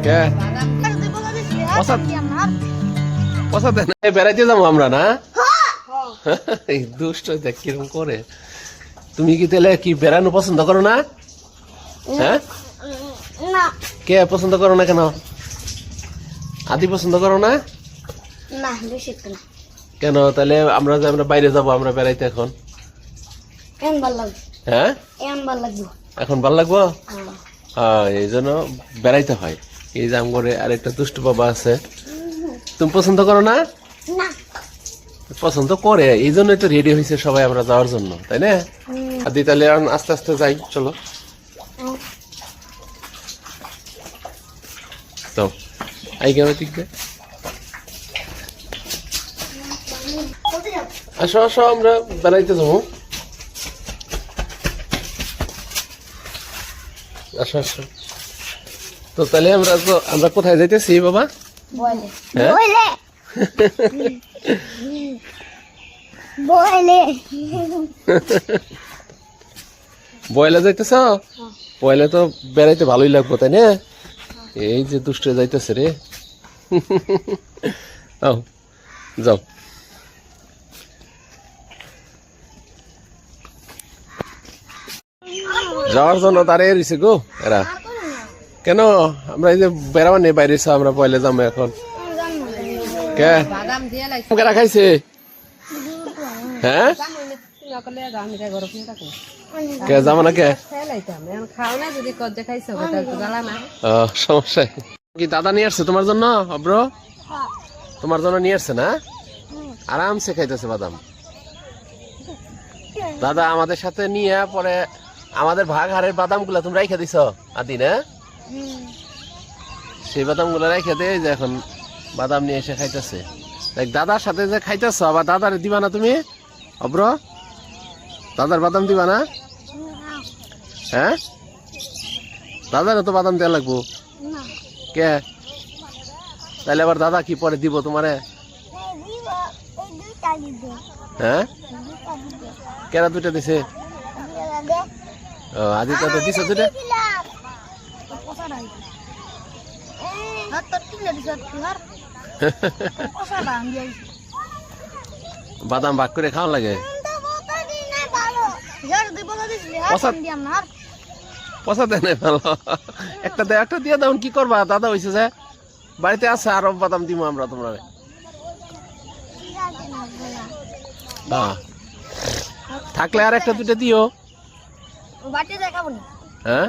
কে পয়সা দেন বেড়াইতে যাবো আমরা না এই দুষ্ট দেখ কিরকম করে তুমি কি তাহলে কি বেড়ানো পছন্দ করো না হ্যাঁ কে পছন্দ করো না কেন আদি পছন্দ করো না কেন তাহলে আমরা যে আমরা বাইরে যাবো আমরা বেড়াইতে এখন হ্যাঁ এখন ভাল লাগবো হ্যাঁ এই জন্য বেড়াইতে হয় এই যে আমগরে আরেকটা দুষ্ট বাবা আছে তুমি পছন্দ করো না পছন্দ করে এই জন্যই তো রেডি হয়েছে সবাই আমরা যাওয়ার জন্য তাই না আদি তাহলে আস্তে আস্তে যাই চলো তো আই কেমন ঠিক আসো আসো আমরা বেড়াইতে যাবো আসো আসো তো তাহলে আমরা কোথায় যাইতেছি বাবা বয়লা যাইতেছ বয়লা তো বেড়াইতে ভালোই লাগবো তাই না এই যে দুষ্ট যাইতেছে রে যাও যাওয়ার জন্য দাঁড়িয়ে রয়েছে গো এরা কেন আমরা এই যে বেড়াবার নেই বাইরে আমরা পয়লা যাবো এখন কে কেরা খাইছে হ্যাঁ কে যাবো না কে সমস্যা কি দাদা নিয়ে আসছে তোমার জন্য অব্র তোমার জন্য নিয়ে আসছে না আরামসে খাইতেছে বাদাম দাদা আমাদের সাথে নিয়ে পরে আমাদের ভাগ হারের বাদাম গুলা তুমি রাইখা দিছ আদি না সেই বাদাম গুলা রাইখা দে যে এখন বাদাম নিয়ে এসে খাইতেছে দেখ দাদার সাথে যে খাইতেছ আবার দাদার দিবা না তুমি অব্র দাদার বাদাম দিবা না হ্যাঁ দাদার তো বাদাম দেওয়া লাগবো কে তাহলে আবার দাদা কি পরে দিব তোমারে হ্যাঁ কেরা দুইটা দিছে আদিতা তো দিছে দুইটা বাদাম ভাগ করে খাওয়া লাগে পচা দেয় নাই ভালো একটা দিয়ে দাও কি করবা দাদা হয়েছে যে বাড়িতে আছে আরো বাদাম দিব আমরা তোমরা থাকলে আর একটা দুইটা দিও হ্যাঁ